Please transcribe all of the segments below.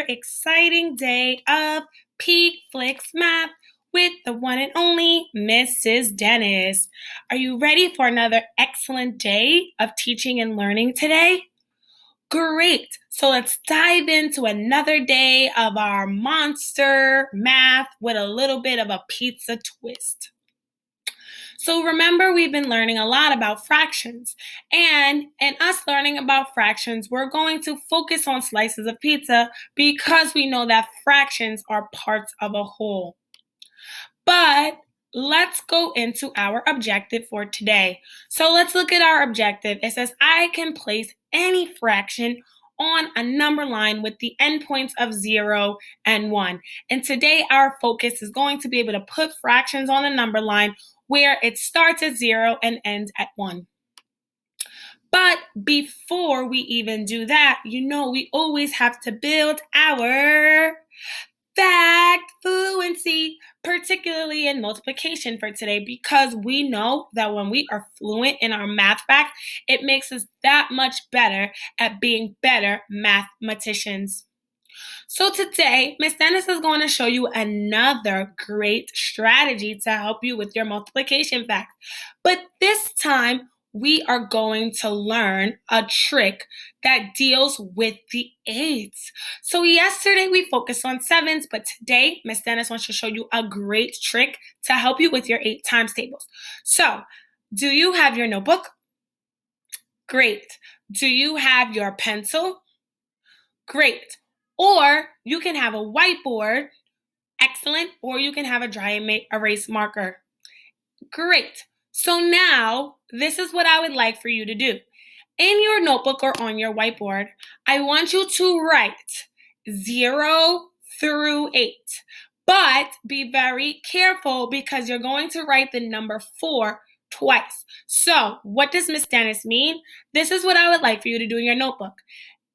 exciting day of Peak Flicks Math with the one and only Mrs. Dennis. Are you ready for another excellent day of teaching and learning today? Great. So let's dive into another day of our monster math with a little bit of a pizza twist. So remember, we've been learning a lot about fractions. And in us learning about fractions, we're going to focus on slices of pizza because we know that fractions are parts of a whole. But let's go into our objective for today. So let's look at our objective. It says I can place any fraction on a number line with the endpoints of 0 and 1. And today our focus is going to be able to put fractions on a number line where it starts at 0 and ends at 1. But before we even do that, we always have to build our fact fluency, particularly in multiplication for today, because we know that when we are fluent in our math facts, it makes us that much better at being better mathematicians. So today, Miss Dennis is going to show you another great strategy to help you with your multiplication facts. But this time, we are going to learn a trick that deals with the eights. So yesterday we focused on sevens, but today Miss Dennis wants to show you a great trick to help you with your 8 times tables. So, do you have your notebook? Great. Do you have your pencil? Great. Or you can have a whiteboard. Excellent. Or you can have a dry erase marker. Great. So now, this is what I would like for you to do. In your notebook or on your whiteboard, I want you to write 0 through 8. But be very careful because you're going to write the number 4 twice. So, what does Miss Dennis mean? This is what I would like for you to do in your notebook.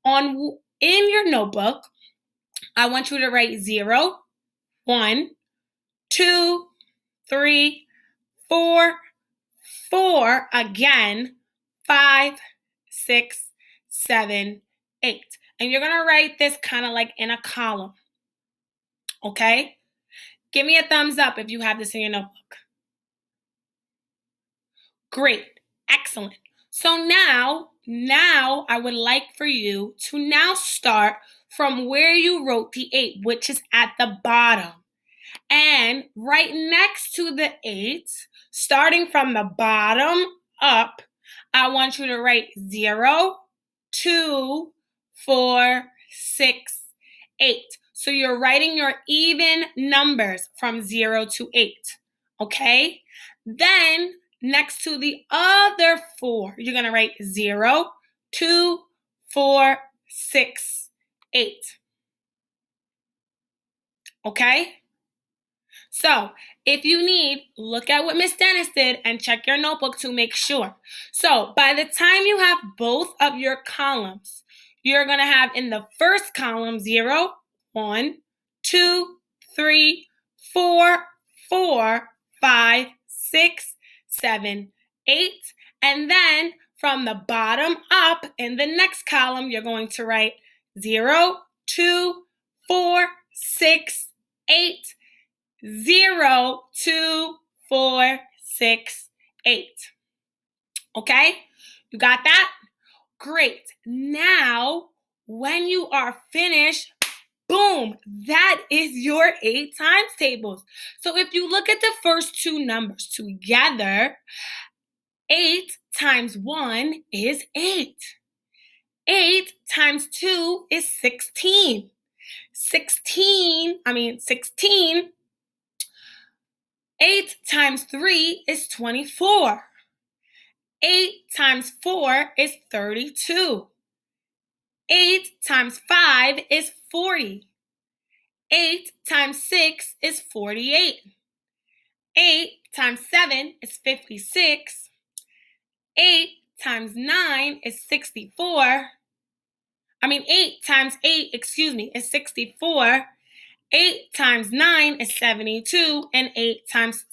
In your notebook, I want you to write 0, 1, 2, 3, 4, 4 again, 5, 6, 7, 8. And you're going to write this kind of like in a column. Okay? Give me a thumbs up if you have this in your notebook. Great. Excellent. So now I would like for you to now start from where you wrote the 8, which is at the bottom. And right next to the 8, starting from the bottom up, I want you to write 0, 2, 4, 6, 8. So you're writing your even numbers from 0 to 8. Okay? Then next to the other 4, you're going to write 0, 2, 4, 6, 8. Okay? So, if you need, look at what Miss Dennis did and check your notebook to make sure. So, by the time you have both of your columns, you're going to have in the first column 0, 1, 2, 3, 4, 4, 5, 6, 7, 8. And then from the bottom up in the next column, you're going to write 0, 2, 4, 6, 8. 0, 2, 4, 6, 8. Okay? You got that? Great. Now, when you are finished, boom, that is your 8 times tables. So if you look at the first 2 numbers together, 8 times 1 is 8. 8 times 2 is 16. 16. 8 times 3 is 24. 8 times 4 is 32. 8 times 5 is 40. 8 times 6 is 48. 8 times 7 is 56. 8 times 9 is 64. 8 times 8, is 64. 8 times 9 is 72, and 8 times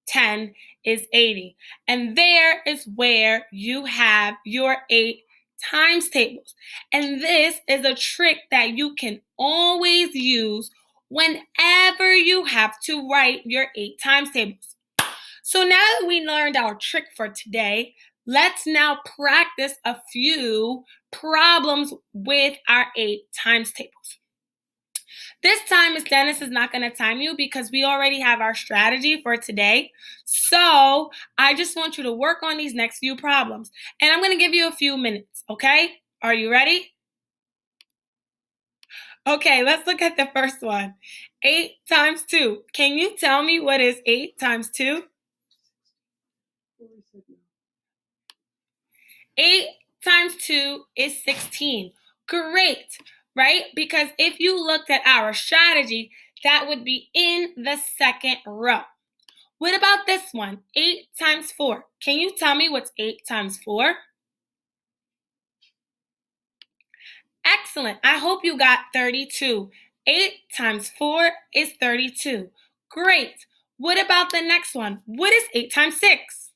10 is 80. And there is where you have your 8 times tables. And this is a trick that you can always use whenever you have to write your 8 times tables. So now that we learned our trick for today, let's now practice a few problems with our 8 times tables. This time, Miss Dennis is not going to time you because we already have our strategy for today. So I just want you to work on these next few problems. And I'm going to give you a few minutes, okay? Are you ready? Okay, let's look at the first one. 8 times 2. Can you tell me what is 8 times 2? 8 times 2 is 16. Great, right? Because if you looked at our strategy, that would be in the second row. What about this one? 8 times 4. Can you tell me what's 8 times 4? Excellent. I hope you got 32. 8 times 4 is 32. Great. What about the next one? What is 8 times 6?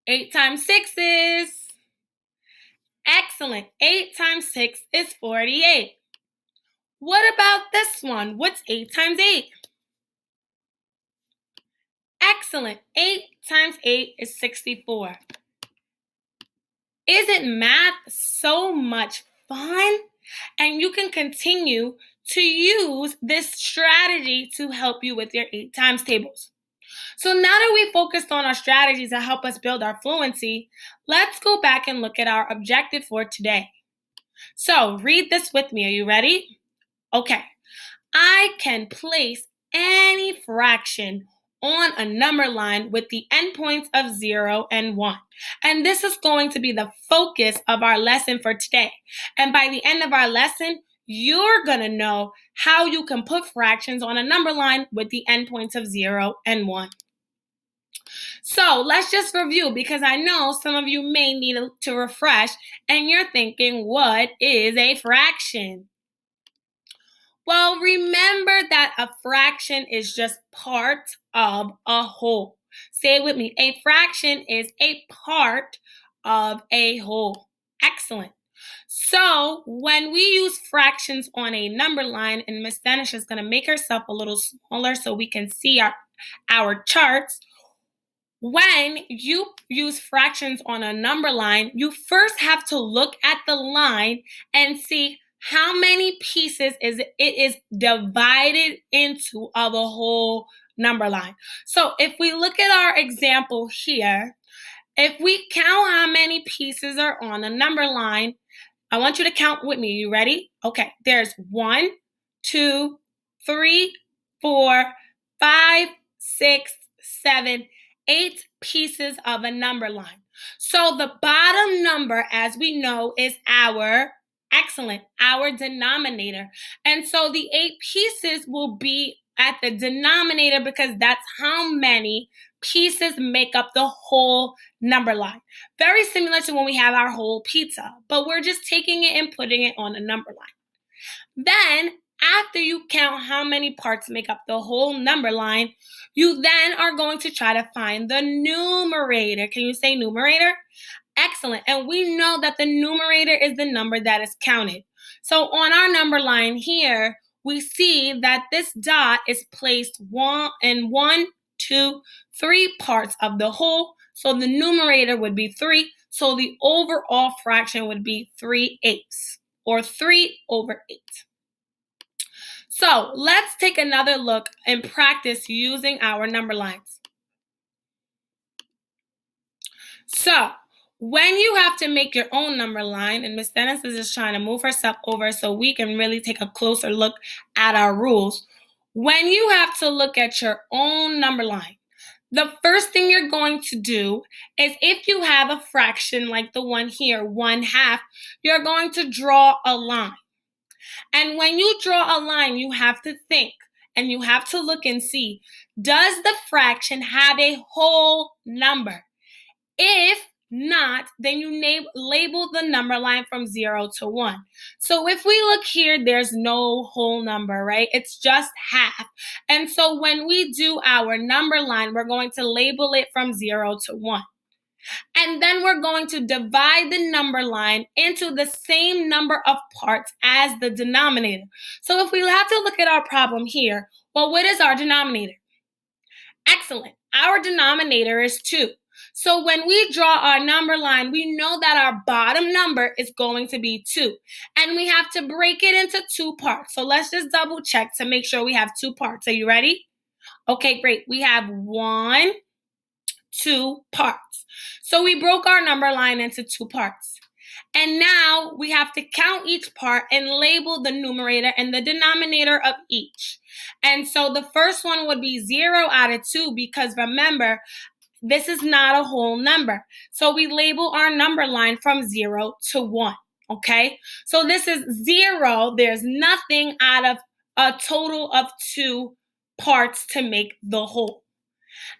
8 times 6 is... Excellent. 8 times 6 is 48. What about this one? What's 8 times 8? Excellent. 8 times 8 is 64. Isn't math so much fun? And you can continue to use this strategy to help you with your 8 times tables. So now that we focused on our strategies to help us build our fluency, let's go back and look at our objective for today. So read this with me. Are you ready? Okay. I can place any fraction on a number line with the endpoints of 0 and 1. And this is going to be the focus of our lesson for today. And by the end of our lesson, you're going to know how you can put fractions on a number line with the endpoints of 0 and 1. So let's just review, because I know some of you may need to refresh and you're thinking, what is a fraction? Well, remember that a fraction is just part of a whole. Say it with me. A fraction is a part of a whole. Excellent. So when we use fractions on a number line, and Miss Dennis is going to make herself a little smaller so we can see our charts. When you use fractions on a number line, you first have to look at the line and see how many pieces it is divided into of a whole number line. So if we look at our example here, if we count how many pieces are on a number line, I want you to count with me. You ready? Okay, there's 1, 2, 3, 4, 5, 6, 7, 8 pieces of a number line. So the bottom number, as we know, is our denominator. And so the 8 pieces will be at the denominator because that's how many pieces make up the whole number line. Very similar to when we have our whole pizza, but we're just taking it and putting it on a number line. Then, after you count how many parts make up the whole number line, you then are going to try to find the numerator. Can you say numerator? Excellent. And we know that the numerator is the number that is counted. So on our number line here, we see that this dot is placed in 1, 2, 3 parts of the whole. So the numerator would be 3. So the overall fraction would be 3/8, or 3/8. So let's take another look and practice using our number lines. So when you have to make your own number line, and Miss Dennis is just trying to move herself over so we can really take a closer look at our rules. When you have to look at your own number line, the first thing you're going to do is, if you have a fraction like the one here, 1/2, you're going to draw a line. And when you draw a line, you have to think and you have to look and see, does the fraction have a whole number? If not, then you label the number line from 0 to 1. So if we look here, there's no whole number, right? It's just half. And so when we do our number line, we're going to label it from 0 to 1. And then we're going to divide the number line into the same number of parts as the denominator. So if we have to look at our problem here, well, what is our denominator? Excellent. Our denominator is 2. So when we draw our number line, we know that our bottom number is going to be 2. And we have to break it into 2 parts. So let's just double check to make sure we have 2 parts. Are you ready? Okay, great. We have 1, 2 parts. So we broke our number line into 2 parts. And now we have to count each part and label the numerator and the denominator of each. And so the first one would be 0 out of 2 because remember, this is not a whole number. So we label our number line from 0 to 1, okay? So this is 0. There's nothing out of a total of 2 parts to make the whole.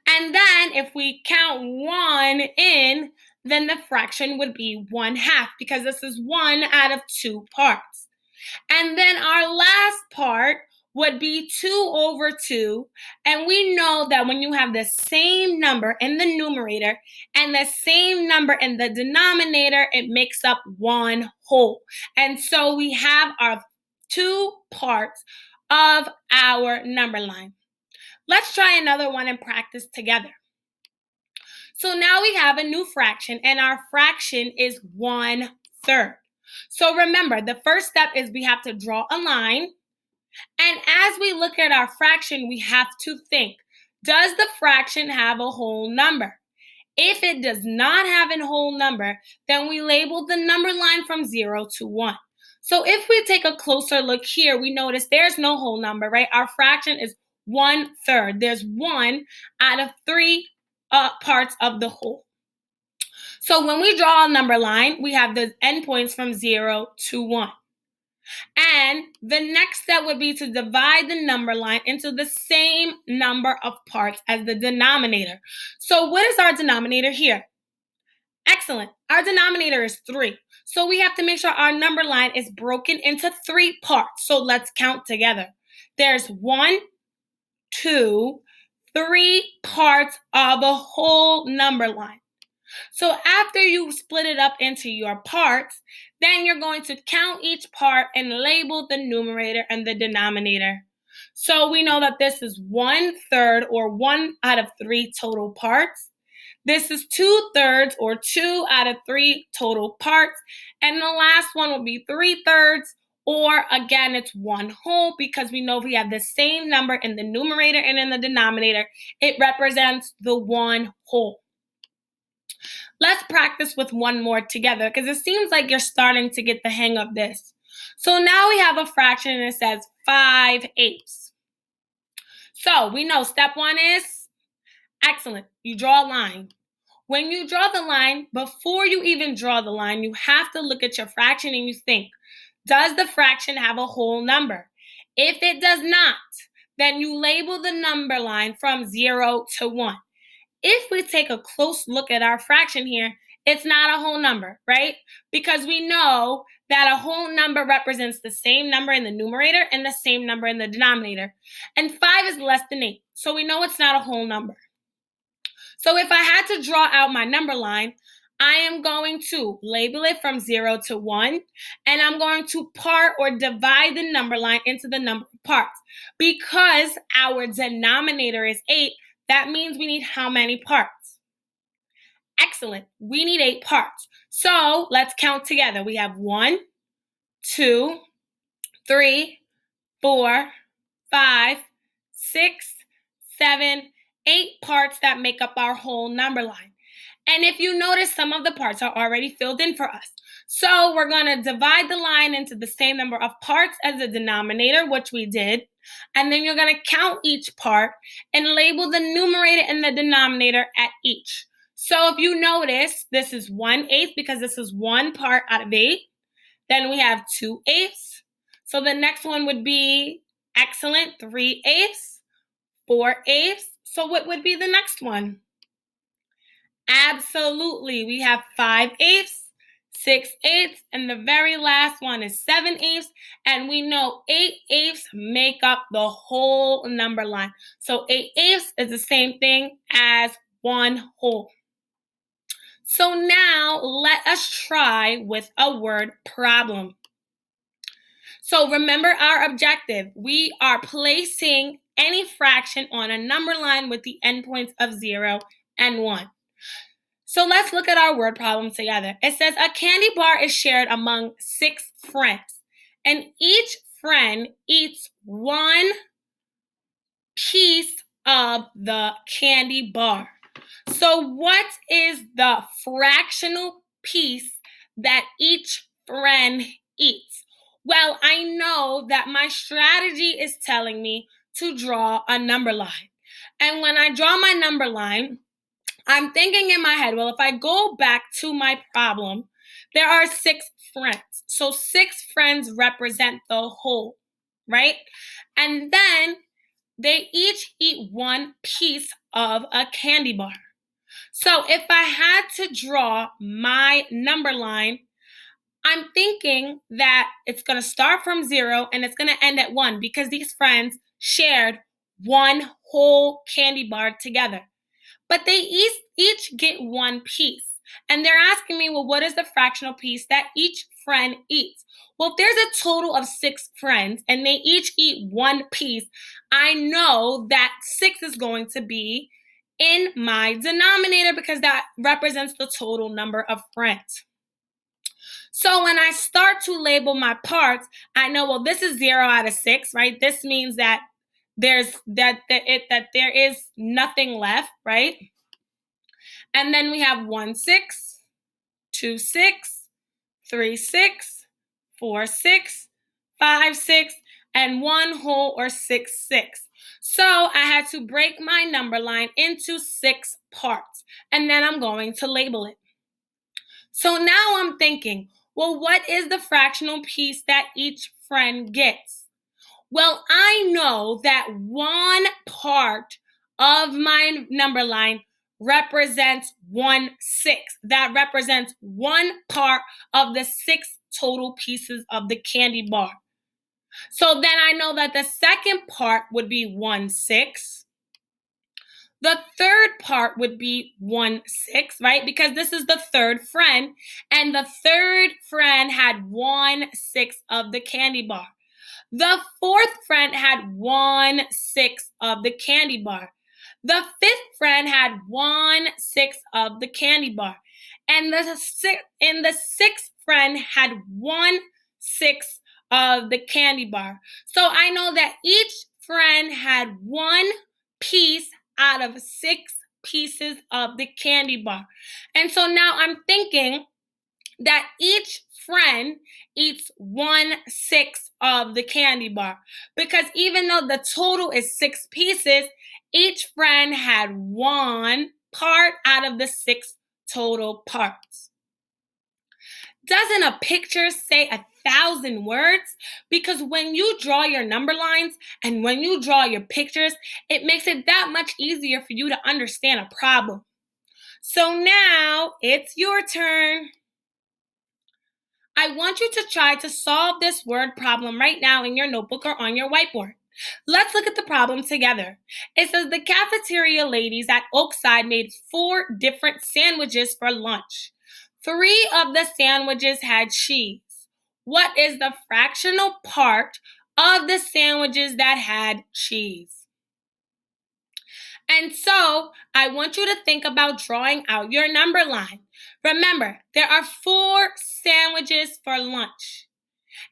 And then if we count 1 in, then the fraction would be 1/2 because this is 1 out of 2 parts. And then our last part would be 2 over 2. And we know that when you have the same number in the numerator and the same number in the denominator, it makes up one whole. And so we have our 2 parts of our number line. Let's try another one and practice together. So now we have a new fraction, and our fraction is 1/3. So remember, the first step is we have to draw a line. And as we look at our fraction, we have to think, does the fraction have a whole number? If it does not have a whole number, then we label the number line from 0 to 1. So if we take a closer look here, we notice there's no whole number, right? Our fraction is 1/3. There's 1 out of 3 parts of the whole. So when we draw a number line, we have the endpoints from 0 to 1. And the next step would be to divide the number line into the same number of parts as the denominator. So what is our denominator here? Excellent. Our denominator is 3. So we have to make sure our number line is broken into 3 parts. So let's count together. There's 1, 2, 3 parts of a whole number line. So after you split it up into your parts, then you're going to count each part and label the numerator and the denominator. So we know that this is 1/3 or 1 out of 3 total parts. This is 2/3 or 2 out of 3 total parts. And the last one will be 3/3. Or again, it's 1 whole because we know we have the same number in the numerator and in the denominator. It represents the 1 whole. Let's practice with one more together because it seems like you're starting to get the hang of this. So now we have a fraction and it says 5/8. So we know step 1 is excellent. You draw a line. When you draw the line, before you even draw the line, you have to look at your fraction and you think, does the fraction have a whole number? If it does not, then you label the number line from 0 to 1. If we take a close look at our fraction here, it's not a whole number, right? Because we know that a whole number represents the same number in the numerator and the same number in the denominator. And 5 is less than 8, so we know it's not a whole number. So if I had to draw out my number line, I am going to label it from 0 to 1, and I'm going to part or divide the number line into the number of parts. Because our denominator is 8, that means we need how many parts? Excellent. We need 8 parts. So let's count together. We have 1, 2, 3, 4, 5, 6, 7, 8 parts that make up our whole number line. And if you notice, some of the parts are already filled in for us. So we're going to divide the line into the same number of parts as the denominator, which we did. And then you're going to count each part and label the numerator and the denominator at each. So if you notice, this is 1/8 because this is 1 part out of 8. Then we have 2/8. So the next one would be excellent, 3/8, 4/8. So what would be the next one? Absolutely. We have 5/8, 6/8, and the very last one is 7/8. And we know 8/8 make up the whole number line. So 8/8 is the same thing as 1 whole. So now let us try with a word problem. So remember our objective. We are placing any fraction on a number line with the endpoints of 0 and 1. So let's look at our word problem together. It says a candy bar is shared among 6 friends, and each friend eats one piece of the candy bar. So what is the fractional piece that each friend eats? Well, I know that my strategy is telling me to draw a number line. And when I draw my number line, I'm thinking in my head, well, if I go back to my problem, there are 6 friends. So 6 friends represent the whole, right? And then they each eat one piece of a candy bar. So if I had to draw my number line, I'm thinking that it's going to start from 0 and it's going to end at 1 because these friends shared one whole candy bar together. But they each get one piece. And they're asking me, well, what is the fractional piece that each friend eats? Well, if there's a total of 6 friends and they each eat one piece, I know that 6 is going to be in my denominator because that represents the total number of friends. So when I start to label my parts, I know, well, this is 0 out of 6, right? This means that there is nothing left, right? And then we have 1, 6, 2, 6, 3, 6, 4, 6, 5, 6, and 1 whole or 6, 6. So I had to break my number line into 6 parts, and then I'm going to label it. So now I'm thinking, well, what is the fractional piece that each friend gets? Well, I know that one part of my number line represents 1/6. That represents one part of the 6 total pieces of the candy bar. So then I know that the second part would be 1/6. The third part would be 1/6, right? Because this is the third friend, and the third friend had 1/6 of the candy bar. The fourth friend had 1/6 of the candy bar. The fifth friend had 1/6 of the candy bar. And the sixth friend had 1/6 of the candy bar. So I know that each friend had one piece out of 6 pieces of the candy bar. And so now I'm thinking that each friend eats 1/6 of the candy bar. Because even though the total is 6 pieces, each friend had one part out of the 6 total parts. Doesn't a picture say 1,000 words? Because when you draw your number lines and when you draw your pictures, it makes it that much easier for you to understand a problem. So now it's your turn. I want you to try to solve this word problem right now in your notebook or on your whiteboard. Let's look at the problem together. It says the cafeteria ladies at Oakside made 4 different sandwiches for lunch. 3 of the sandwiches had cheese. What is the fractional part of the sandwiches that had cheese? And so I want you to think about drawing out your number line. Remember, there are 4 sandwiches for lunch,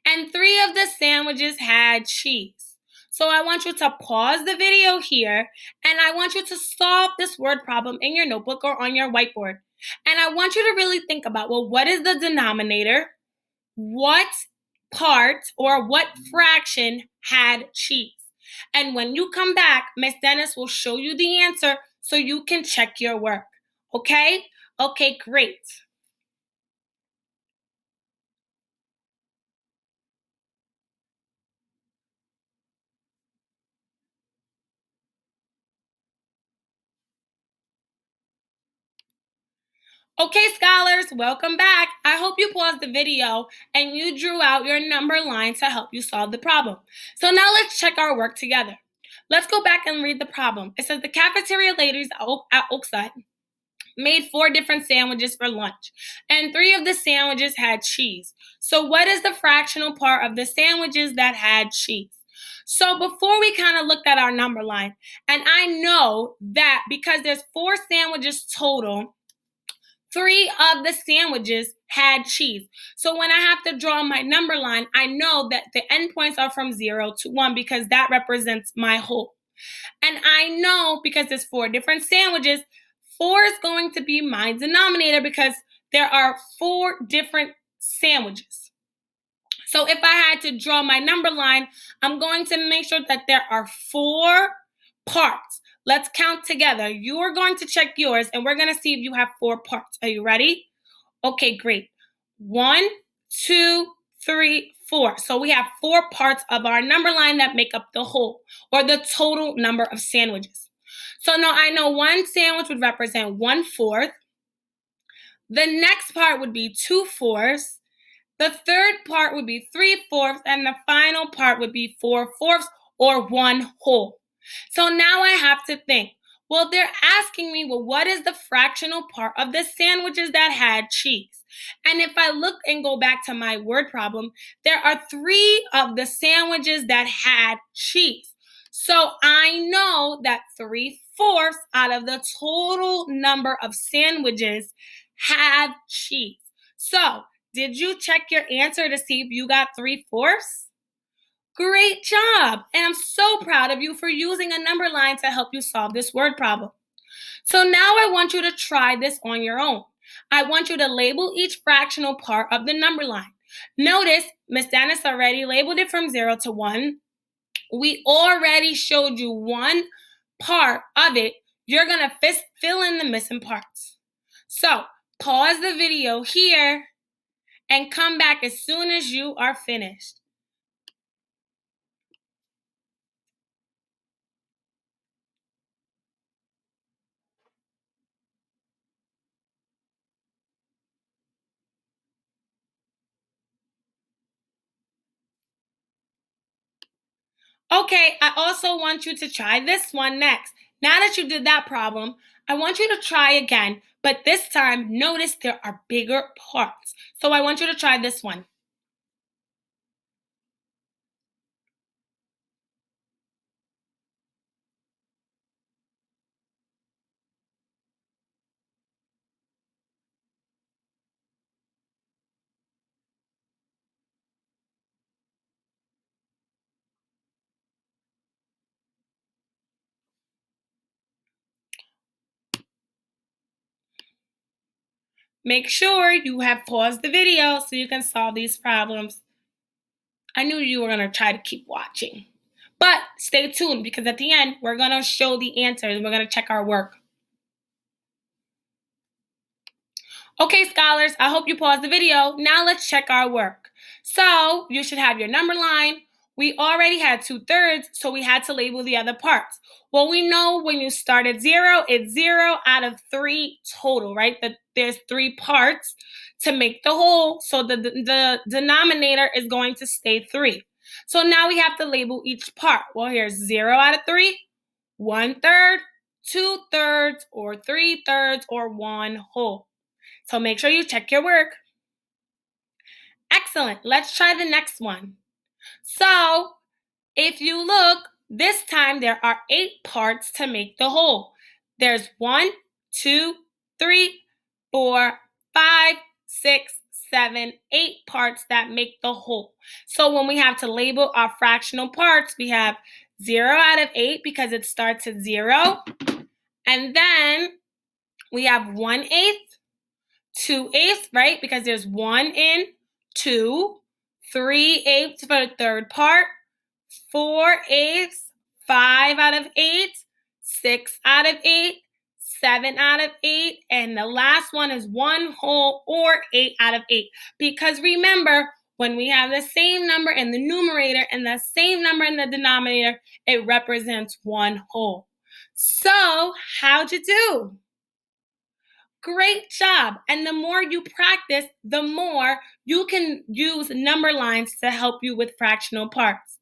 and 3 of the sandwiches had cheese. So I want you to pause the video here, and I want you to solve this word problem in your notebook or on your whiteboard. And I want you to really think about, well, what is the denominator? What part or what fraction had cheese? And when you come back, Miss Dennis will show you the answer so you can check your work. Okay? Okay, great. Okay, scholars, welcome back. I hope you paused the video and you drew out your number line to help you solve the problem. So now let's check our work together. Let's go back and read the problem. It says the cafeteria ladies at Oakside made 4 different sandwiches for lunch, and 3 of the sandwiches had cheese. So what is the fractional part of the sandwiches that had cheese? So before we kind of looked at our number line, and I know that because there's 4 sandwiches total, 3 of the sandwiches had cheese. So when I have to draw my number line, I know that the endpoints are from 0 to 1 because that represents my whole. And I know because there's 4 different sandwiches, 4 is going to be my denominator because there are 4 different sandwiches. So if I had to draw my number line, I'm going to make sure that there are 4 parts. Let's count together. You are going to check yours, and we're going to see if you have 4 parts. Are you ready? Okay, great. 1, 2, 3, 4. So we have 4 parts of our number line that make up the whole, or the total number of sandwiches. So now I know one sandwich would represent 1/4. The next part would be 2/4. The third part would be 3/4, and the final part would be 4/4, or 1 whole. So now I have to think, well, they're asking me, well, what is the fractional part of the sandwiches that had cheese? And if I look and go back to my word problem, there are 3 of the sandwiches that had cheese. So I know that 3/4 out of the total number of sandwiches have cheese. So did you check your answer to see if you got 3/4? Great job! And I'm so proud of you for using a number line to help you solve this word problem. So now I want you to try this on your own. I want you to label each fractional part of the number line. Notice Miss Dennis already labeled it from 0 to 1. We already showed you one part of it. You're going to fill in the missing parts. So pause the video here and come back as soon as you are finished. Okay, I also want you to try this one next. Now that you did that problem, I want you to try again, but this time notice there are bigger parts. So I want you to try this one. Make sure you have paused the video so you can solve these problems. I knew you were going to try to keep watching. But stay tuned because at the end, we're going to show the answers and we're going to check our work. Okay, scholars, I hope you paused the video. Now let's check our work. So you should have your number line. We already had 2/3, so we had to label the other parts. Well, we know when you start at 0, it's 0 out of 3 total, right? There's 3 parts to make the whole, so the denominator is going to stay 3. So now we have to label each part. Well, here's 0 out of 3, 1/3, 2/3, or 3/3, or 1 whole. So make sure you check your work. Excellent. Let's try the next one. So if you look, this time there are 8 parts to make the whole. There's 1, 2, 3, 4, 5, 6, 7, 8 parts that make the whole. So when we have to label our fractional parts, we have 0 out of 8 because it starts at 0. And then we have 1/8. 2/8, right? Because there's 1 in 2, 3/8 for the third part, 4/8, 5 out of 8, 6 out of 8, 7 out of 8, and the last one is 1 whole, or 8 out of 8. Because remember, when we have the same number in the numerator and the same number in the denominator, it represents 1 whole. So, how'd you do? Great job. And the more you practice, the more you can use number lines to help you with fractional parts.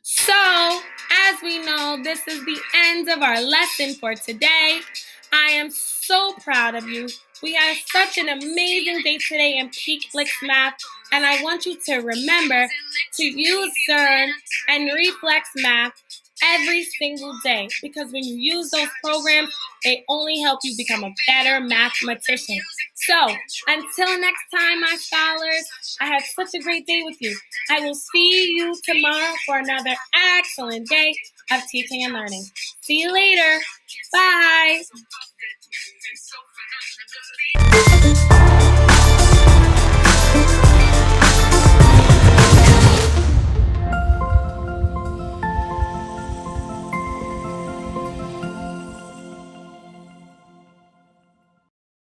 So, as we know, this is the end of our lesson for today. I am so proud of you. We had such an amazing day today in Peak Flicks Math, and I want you to remember to use CERN and Reflex Math every single day, because when you use those programs, they only help you become a better mathematician. So, until next time, my scholars, I had such a great day with you. I will see you tomorrow for another excellent day of teaching and learning. See you later. Bye.